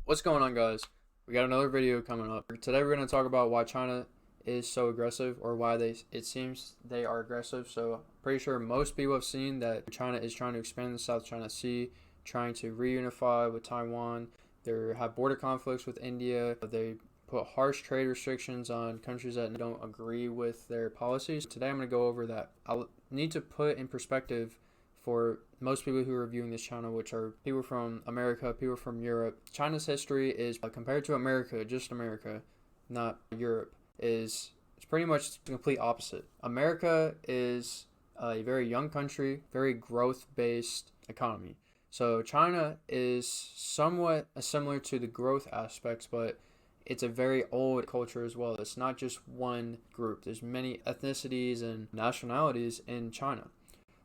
What's going on, guys? We got another video coming up. Today we're going to talk about why China is so aggressive, or why it seems they are aggressive. So pretty sure most people have seen that China is trying to expand the South China Sea, trying to reunify with Taiwan. They have border conflicts with India. They put harsh trade restrictions on countries that don't agree with their policies. Today I'm going to go over that. I'll need to put in perspective for most people who are viewing this channel, which are people from America, people from Europe. China's history is, compared to America, just America, not Europe, it's pretty much the complete opposite. America is a very young country, very growth-based economy. So China is somewhat similar to the growth aspects, but it's a very old culture as well. It's not just one group. There's many ethnicities and nationalities in China.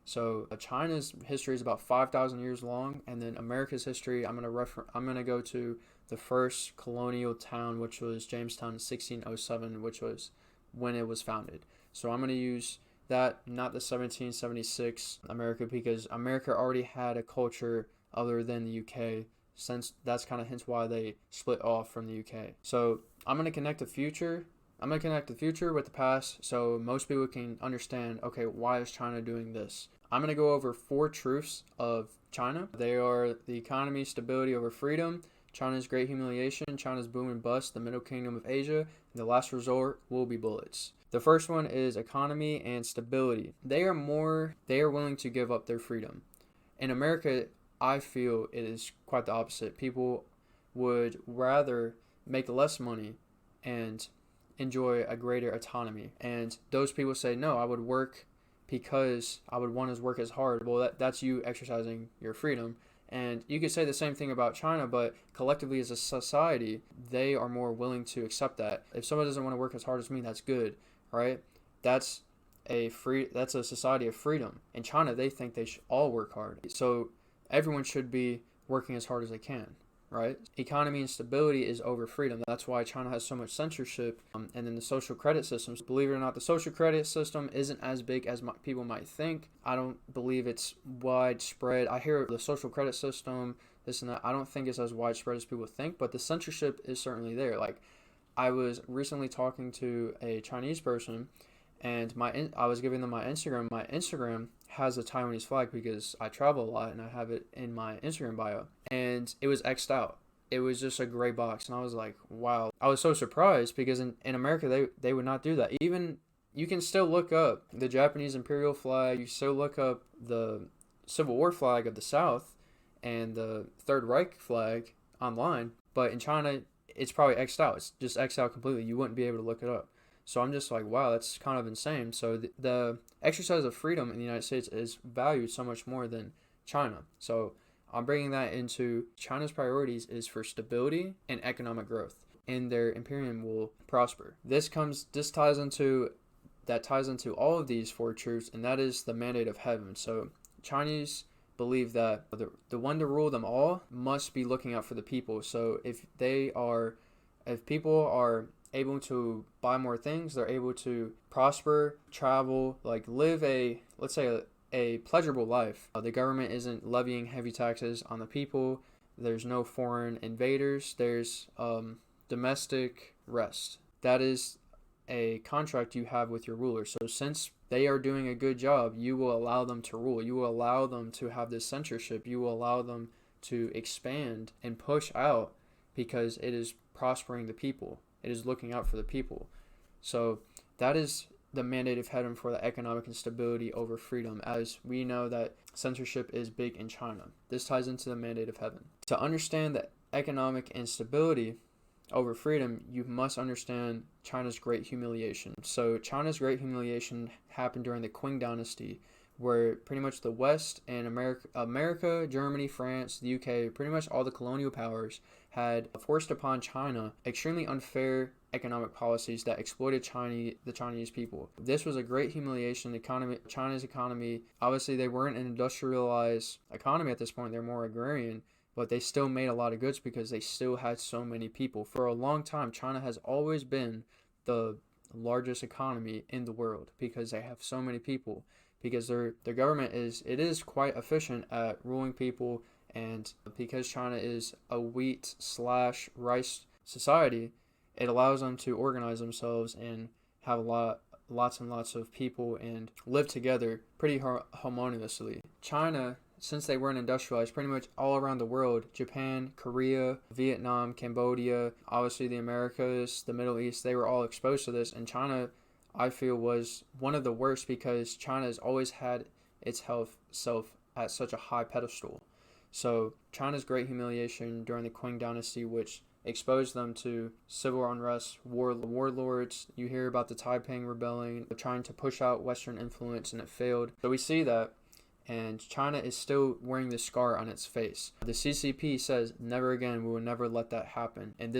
So China's history is about 5,000 years long, and then America's history, I'm gonna go to the first colonial town, which was Jamestown in 1607, which was when it was founded. So I'm gonna use that, not the 1776 America, because America already had a culture other than the UK, since that's kind of hence why they split off from the UK. So I'm gonna connect the future with the past, so most people can understand, okay, why is China doing this? I'm going to go over 4 truths of China. They are the economy, stability over freedom, China's great humiliation, China's boom and bust, the middle kingdom of Asia, and the last resort will be bullets. The first one is economy and stability. They are willing to give up their freedom. In America, I feel it is quite the opposite. People would rather make less money and enjoy a greater autonomy. And those people say, no, I would work because I would want to work as hard. Well, that's you exercising your freedom. And you could say the same thing about China, but collectively as a society, they are more willing to accept that. If someone doesn't want to work as hard as me, that's good, right? That's a society of freedom. In China, they think they should all work hard. So everyone should be working as hard as they can. Right? Economy and stability is over freedom. That's why China has so much censorship. And then the social credit systems. Believe it or not, the social credit system isn't as big as people might think. I don't believe it's widespread. I hear the social credit system, this and that. I don't think it's as widespread as people think, but the censorship is certainly there. Like, I was recently talking to a Chinese person, and I was giving them my Instagram. My Instagram has a Taiwanese flag because I travel a lot and I have it in my Instagram bio. And it was X'd out. It was just a gray box. And I was like, wow. I was so surprised because in America, they would not do that. Even, you can still look up the Japanese imperial flag. You still look up the Civil War flag of the South and the Third Reich flag online. But in China, it's probably X'd out. It's just X'd out completely. You wouldn't be able to look it up. So I'm just like, wow, that's kind of insane. So the exercise of freedom in the United States is valued so much more than China. So I'm bringing that into China's priorities is for stability and economic growth, and their imperium will prosper. This ties into all of these 4 truths, and that is the mandate of heaven. So Chinese believe that the one to rule them all must be looking out for the people. So if people are able to buy more things, they're able to prosper, travel, like live let's say a pleasurable life. The government isn't levying heavy taxes on the people. There's no foreign invaders. There's domestic rest. That is a contract you have with your ruler. So since they are doing a good job, you will allow them to rule. You will allow them to have this censorship. You will allow them to expand and push out because it is prospering the people. It is looking out for the people. So that is the mandate of heaven for the economic instability over freedom, as we know that censorship is big in China. This ties into the mandate of heaven. To understand the economic instability over freedom, you must understand China's Great Humiliation. So China's Great Humiliation happened during the Qing Dynasty, where pretty much the West and America, Germany, France, the UK, pretty much all the colonial powers had forced upon China extremely unfair economic policies that exploited the Chinese people. This was a great humiliation. China's economy, obviously they weren't an industrialized economy at this point, they're more agrarian, but they still made a lot of goods because they still had so many people. For a long time, China has always been the largest economy in the world because they have so many people, because their government is quite efficient at ruling people And because China is a wheat slash rice society, it allows them to organize themselves and have lots and lots of people and live together pretty harmoniously. China, since they weren't industrialized, pretty much all around the world, Japan, Korea, Vietnam, Cambodia, obviously the Americas, the Middle East, they were all exposed to this. And China, I feel, was one of the worst because China has always had its health self at such a high pedestal. So China's Great Humiliation during the Qing Dynasty, which exposed them to civil unrest, warlords. You hear about the Taiping rebelling, trying to push out Western influence, and it failed. So we see that, and China is still wearing the scar on its face. The CCP says, never again, we will never let that happen. And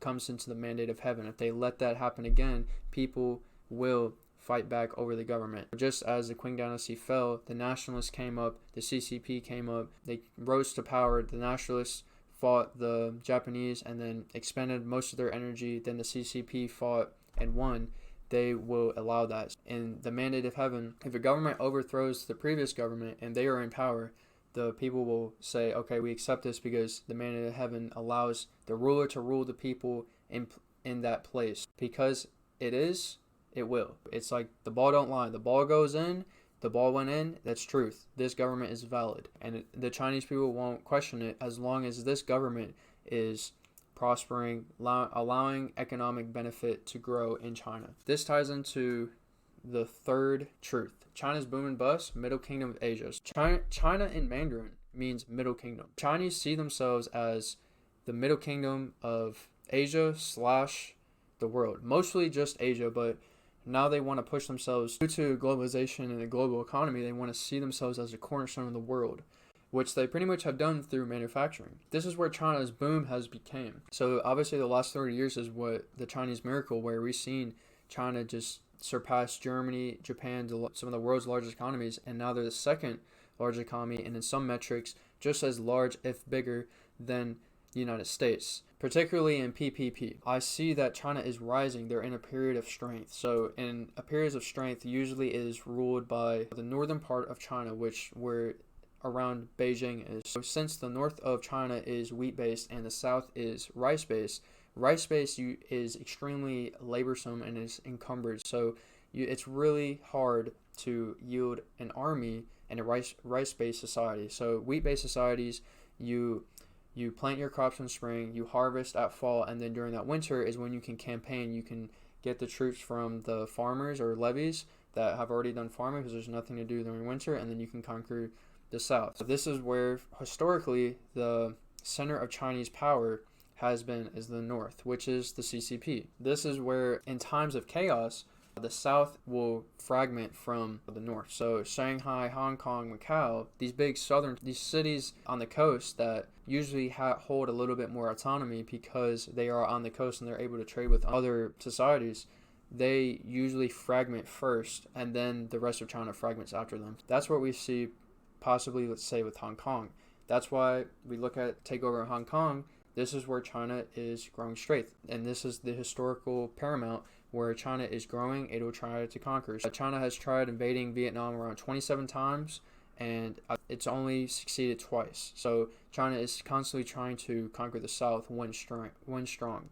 comes into the mandate of heaven. If they let that happen again, people will fight back over the government. Just as the Qing Dynasty fell, the nationalists came up, the CCP came up, they rose to power, the nationalists fought the Japanese and then expended most of their energy. Then the CCP fought and won. They will allow that. In the mandate of heaven, if a government overthrows the previous government and they are in power, the people will say, okay, we accept this because the mandate of heaven allows the ruler to rule the people in that place. Because it will. It's like the ball don't lie. The ball goes in, the ball went in, that's truth. This government is valid. And the Chinese people won't question it as long as this government is prospering, allowing economic benefit to grow in China. This ties into the third truth. China's boom and bust, Middle Kingdom of Asia. China in Mandarin means Middle Kingdom. Chinese see themselves as the Middle Kingdom of Asia / the world. Mostly just Asia, but now they want to push themselves due to globalization and the global economy. They want to see themselves as a cornerstone of the world, which they pretty much have done through manufacturing. This is where China's boom has become. So obviously the last 30 years is what the Chinese miracle, where we've seen China just surpass Germany, Japan, some of the world's largest economies, and now they're the second largest economy, and in some metrics just as large, if bigger, than the United States, particularly in PPP. I see that China is rising. They're in a period of strength. So in a period of strength usually is ruled by the northern part of China, where around Beijing is. So since the north of China is wheat-based and the south is rice-based, rice-based is extremely laborsome and is encumbered. So it's really hard to yield an army in a rice-based society. So wheat-based societies, you plant your crops in spring, you harvest at fall, and then during that winter is when you can campaign. You can get the troops from the farmers or levies that have already done farming because there's nothing to do during winter, and then you can conquer the south. So this is where historically the center of Chinese power is the north, which is the CCP. This is where in times of chaos, the south will fragment from the north. So Shanghai, Hong Kong, Macau, these cities on the coast that usually hold a little bit more autonomy because they are on the coast and they're able to trade with other societies, they usually fragment first and then the rest of China fragments after them. That's what we see possibly, let's say, with Hong Kong. That's why we look at takeover of Hong Kong. This is where China is growing strength, and this is the historical paramount where China is growing. It will try to conquer. China has tried invading Vietnam around 27 times, and it's only succeeded twice. So China is constantly trying to conquer the South when strong.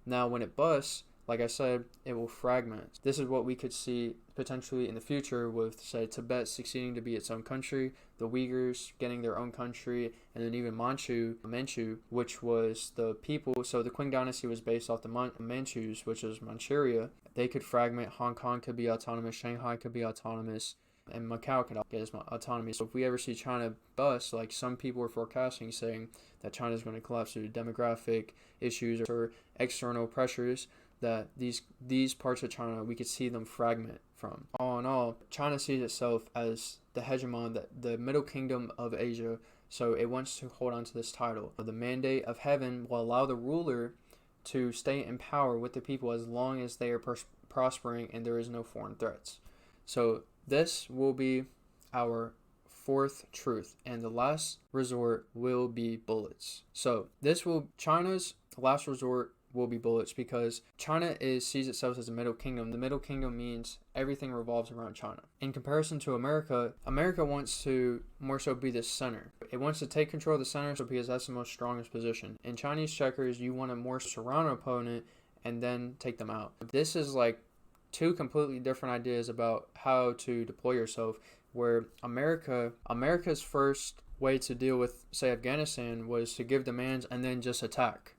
Now, when it busts, like I said, it will fragment. This is what we could see potentially in the future with, say, Tibet succeeding to be its own country, the Uyghurs getting their own country, and then even Manchu, which was the people. So the Qing Dynasty was based off the Manchus, which is Manchuria. They could fragment. Hong Kong could be autonomous. Shanghai could be autonomous. And Macau could get its autonomy. So if we ever see China bust, like some people are forecasting, saying that China is going to collapse due to demographic issues or external pressures, that these parts of China, we could see them fragment from. All in all, China sees itself as the hegemon, the Middle Kingdom of Asia, so it wants to hold on to this title. The mandate of heaven will allow the ruler to stay in power with the people as long as they are prospering and there is no foreign threats. So this will be our fourth truth, and the last resort will be bullets. So China's last resort will be bullets, because China sees itself as a middle kingdom. The middle kingdom means everything revolves around China. In comparison to America, America wants to more so be the center. It wants to take control of the center, so because that's the most strongest position. In Chinese checkers, you want to more surround an opponent and then take them out. This is like two completely different ideas about how to deploy yourself, where America's first way to deal with, say, Afghanistan was to give demands and then just attack,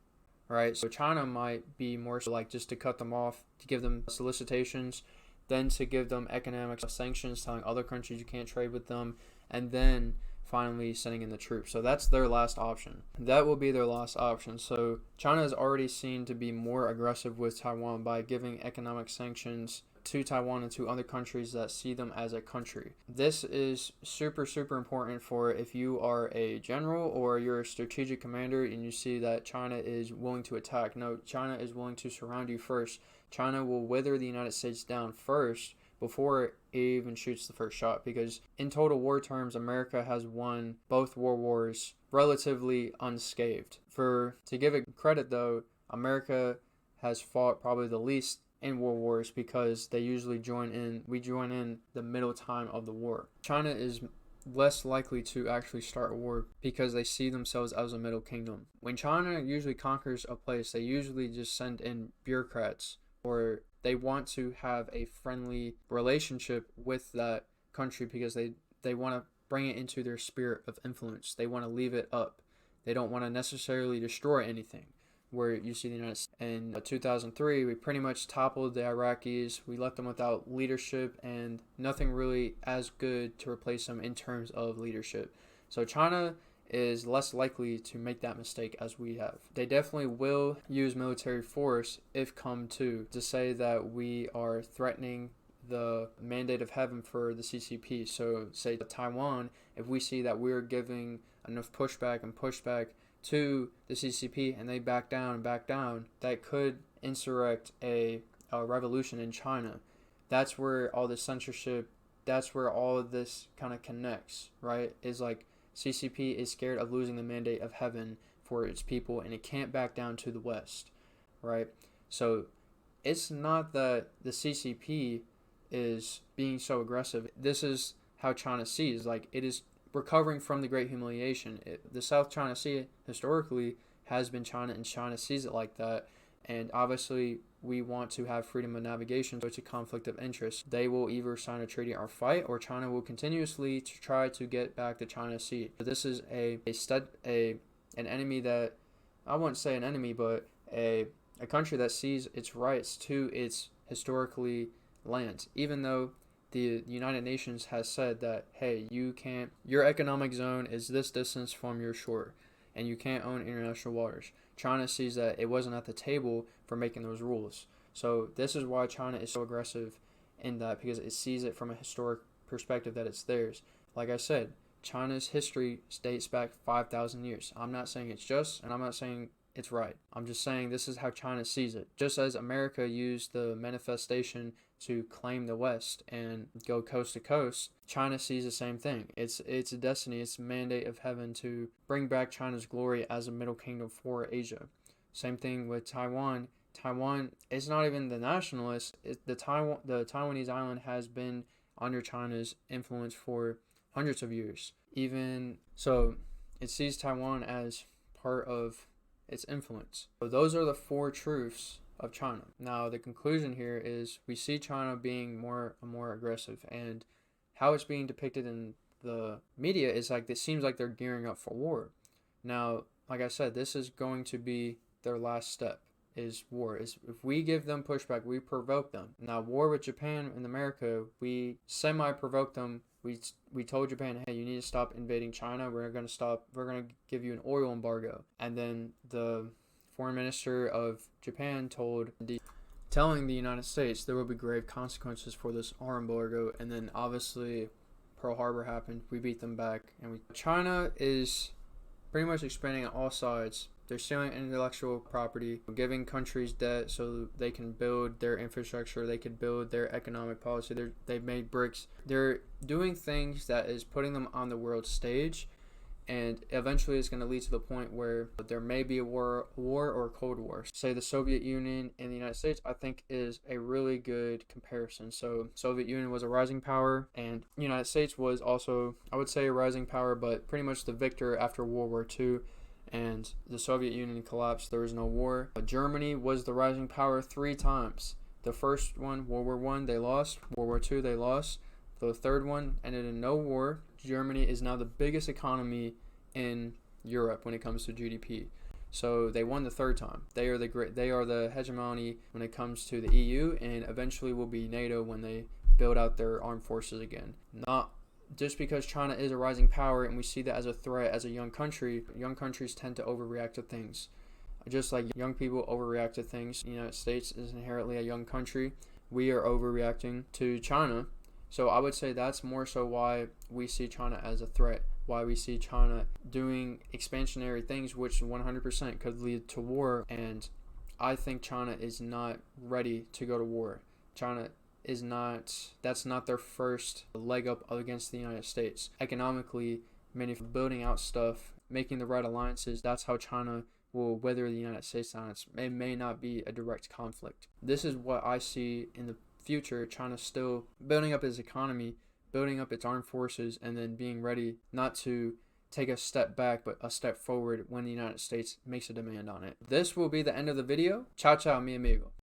right? So China might be more so like just to cut them off, to give them solicitations, then to give them economic sanctions, telling other countries you can't trade with them, and then finally sending in the troops. So that's their last option. That will be their last option. So China is already seen to be more aggressive with Taiwan by giving economic sanctions to Taiwan and to other countries that see them as a country. This is super, super important for if you are a general or you're a strategic commander and you see that China is willing to attack. No, China is willing to surround you first. China will wither the United States down first before it even shoots the first shot, because in total war terms, America has won both world wars relatively unscathed. To give it credit though, America has fought probably the least in world wars, because we join in the middle time of the war. China is less likely to actually start a war because they see themselves as a middle kingdom. When China usually conquers a place, they usually just send in bureaucrats, or they want to have a friendly relationship with that country because they want to bring it into their sphere of influence. They want to leave it up. They don't want to necessarily destroy anything. Where you see the United States in 2003, we pretty much toppled the Iraqis. We left them without leadership and nothing really as good to replace them in terms of leadership. So China is less likely to make that mistake as we have. They definitely will use military force if come to say that we are threatening the mandate of heaven for the CCP. So say Taiwan, if we see that we're giving enough pushback to the CCP and they back down, that could insurrect a revolution in China. That's where all the censorship, that's where all of this kind of connects, right? Is like CCP is scared of losing the mandate of heaven for its people, and it can't back down to the West, right? So it's not that the CCP is being so aggressive. This is how China sees, like, it is recovering from the Great Humiliation. The South China Sea historically has been China, and China sees it like that. And obviously, we want to have freedom of navigation, so it's a conflict of interest. They will either sign a treaty or fight, or China will continuously try to get back the China Sea. But this is an enemy that, I wouldn't say an enemy, but a country that sees its rights to its historically lands, even though the United Nations has said that, hey, your economic zone is this distance from your shore, and you can't own international waters. China sees that it wasn't at the table for making those rules. So this is why China is so aggressive in that, because it sees it from a historic perspective that it's theirs. Like I said, China's history dates back 5,000 years. I'm not saying it's just, and I'm not saying it's right. I'm just saying this is how China sees it. Just as America used the manifestation to claim the West and go coast to coast, China sees the same thing. It's a destiny, it's a mandate of heaven to bring back China's glory as a middle kingdom for Asia. Same thing with Taiwan. Taiwan is not even the nationalist. The Taiwanese island has been under China's influence for hundreds of years. Even so, it sees Taiwan as part of its influence. So those are the four truths of China. Now the conclusion here is we see China being more and more aggressive, and how it's being depicted in the media is like it seems like they're gearing up for war. Now, like I said, this is going to be their last step, is war. Is if we give them pushback, we provoke them. Now, war with Japan and America, we semi-provoked them. We told Japan, hey, you need to stop invading China. We're going to give you an oil embargo. And then the foreign minister of Japan telling the United States there will be grave consequences for this oil embargo. And then obviously Pearl Harbor happened. We beat them back. China is pretty much expanding on all sides. They're stealing intellectual property, giving countries debt so they can build their infrastructure, they can build their economic policy. They've made BRICS. They're doing things that is putting them on the world stage, and eventually it's going to lead to the point where there may be a war or a cold war. Say the Soviet Union and the United States, I think, is a really good comparison. So Soviet Union was a rising power, and United States was also, I would say, a rising power, but pretty much the victor after World War II. And the Soviet Union collapsed. There was no war. Germany was the rising power 3 times. The first one, World War I, they lost. World War II, they lost. The third one ended in no war. Germany is now the biggest economy in Europe when it comes to GDP. So they won the third time. They are the hegemony when it comes to the EU, and eventually will be NATO when they build out their armed forces again. Not just because China is a rising power and we see that as a threat as a young country. Young countries tend to overreact to things. Just like young people overreact to things. The United States is inherently a young country. We are overreacting to China. So I would say that's more so why we see China as a threat, why we see China doing expansionary things, which 100% could lead to war. And I think China is not ready to go to war. China is not, that's not their first leg up against the United States. Economically, building out stuff, making the right alliances, that's how China will weather the United States down. It may not be a direct conflict. This is what I see in the future. China still building up its economy, building up its armed forces, and then being ready not to take a step back but a step forward when the United States makes a demand on it. This will be the end of the video. Ciao ciao mi amigo.